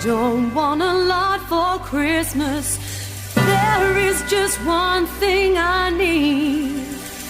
don't want a lot for Christmas. There is just one thing I need.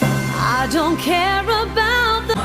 I don't care about the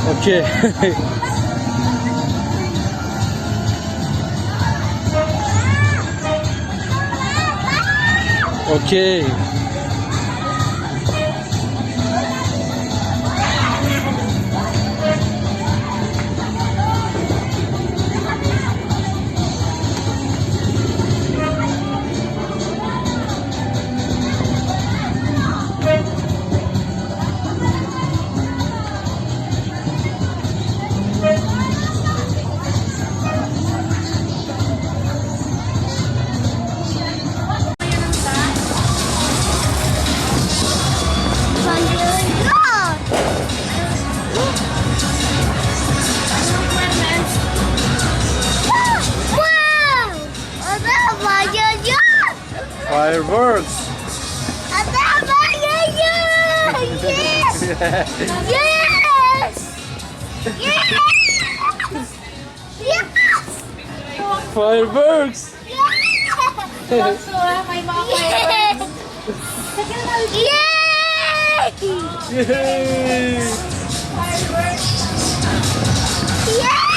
Okay. Okay. Fireworks! Yes! Yes! Yes! Fireworks! Yes! Yay! Fireworks! Yes!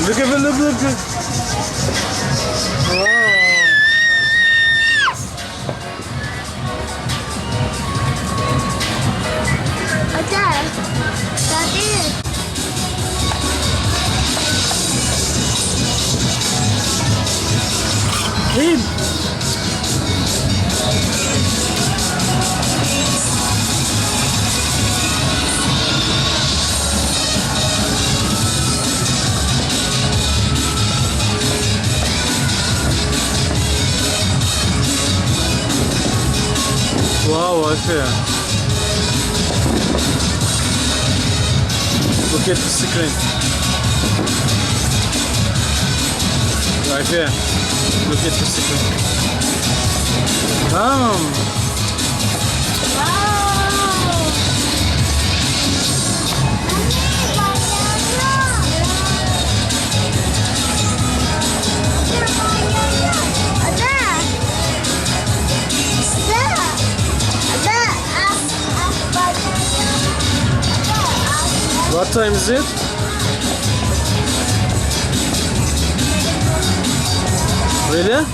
Look at it, look. Wow. What's that? That is. Kid. Wow, what's here? Look at the screen. Right here. Look at the screen. Come. What time is it? Really?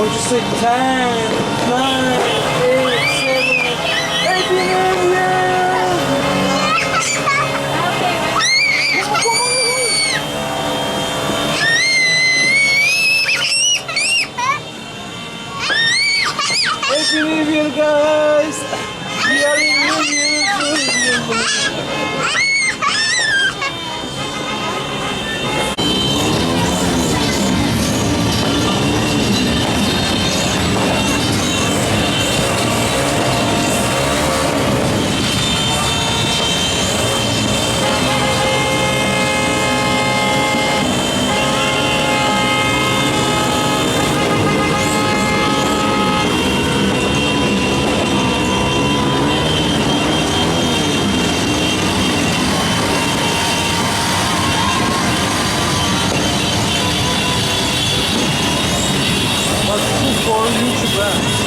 want to say 10, 9, 8, 7, Happy New Year! Happy New Year, guys! We are in New Year. For YouTube.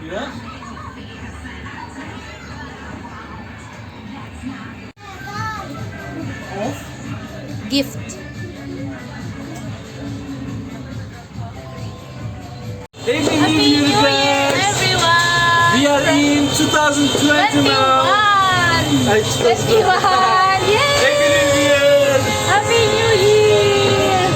Yes? Gift. Happy New Year, guys! Everyone! We are in 2020 now. 21! Yay! Happy New Year! Happy New Year!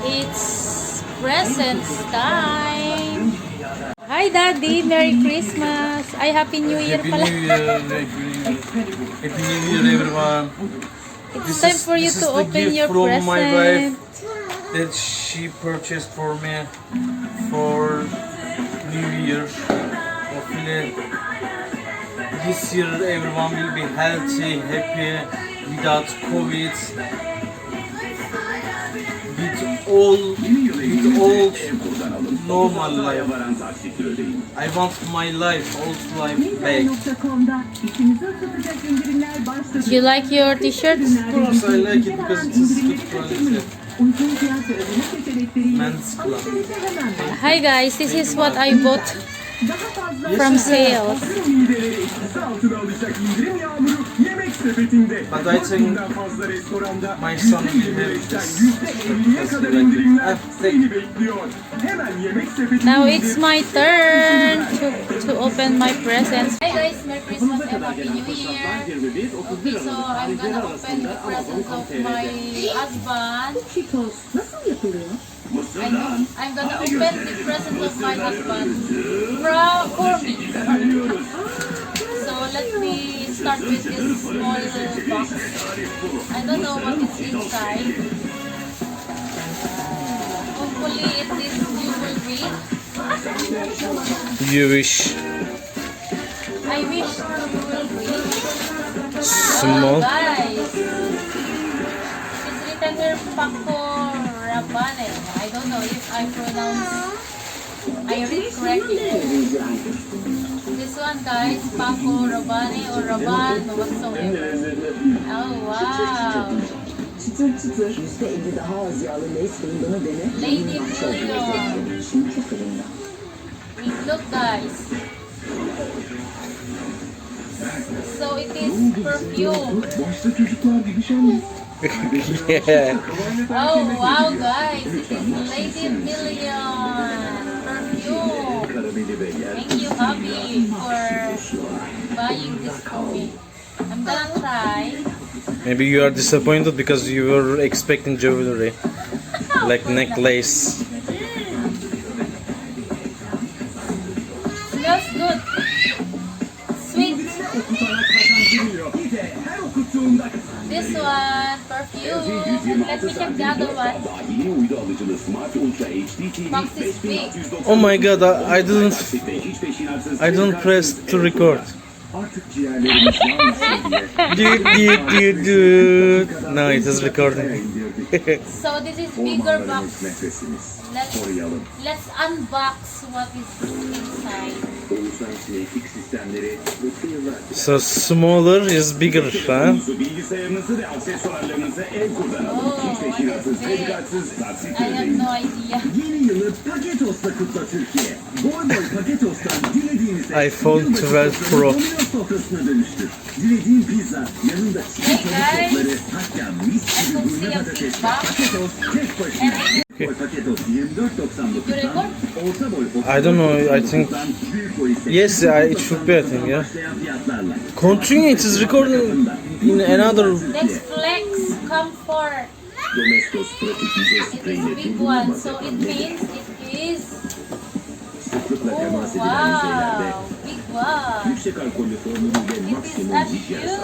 It's presents time. Hi Daddy, Merry Christmas. Ay, Happy New Year Happy pala. New Year, Happy New Year, everyone. It's time for you to open your from my wife present. that she purchased for me for New Year. Hopefully this year everyone will be healthy, happy, without COVID, with all normal life. I want my life, old life back. Do you like your t-shirts? Of course I like it because it's good quality. Men's club. Hi guys, this is what I bought from sales. But I think my son will have this because he likes it. Now it's my turn to open my presents. Hi guys, Merry Christmas and Happy New Year. Okay, so I'm gonna open the presents of my husband. I'm gonna open the presents of my husband for me. So let me start with this small box. I don't know what is inside. Hopefully it is you will read. You wish. I wish you will read. Small. Oh, guys. It's written here Paco Rabane. I don't know if I read correctly. This one guys, Paco Rabane or Raban whatsoever. Oh wow. Lady Bouillon. Look guys. So it is perfume. Yeah. Oh wow guys, it is Lady Million perfume. Thank you hubby for buying this for me. I'm gonna try. Maybe you are disappointed because you were expecting jewelry, like necklace. Smells good. Sweet. This one, perfume. Let me check the other one. Box is big. Oh my god, I didn't press to record. Dude. No, it is recording. So this is bigger box. Let's unbox what is inside. So smaller is bigger, huh? Oh, what is this? I have no idea. iPhone 12 Pro. Hey guys, I could see a big box. And did you record? I don't know, I think... Yes, it should be, I think, yeah. Continue, it is recording in another... Let's flex comfort. It is a big one, so it means it is... Oh wow, big one. It is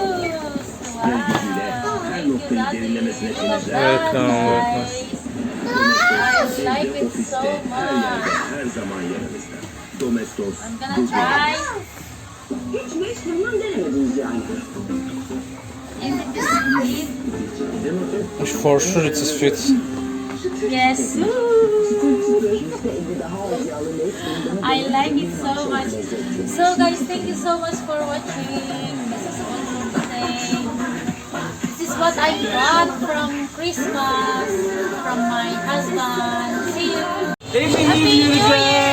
unused. Wow, thank you daddy. Look at that guys. I like it so much. I'm gonna try. And it is sweet. For sure it is fit. Yes. I like it so much. So guys, thank you so much for watching. This is all from today. This is what I got from Christmas from my husband. See you. Happy Happy New Year!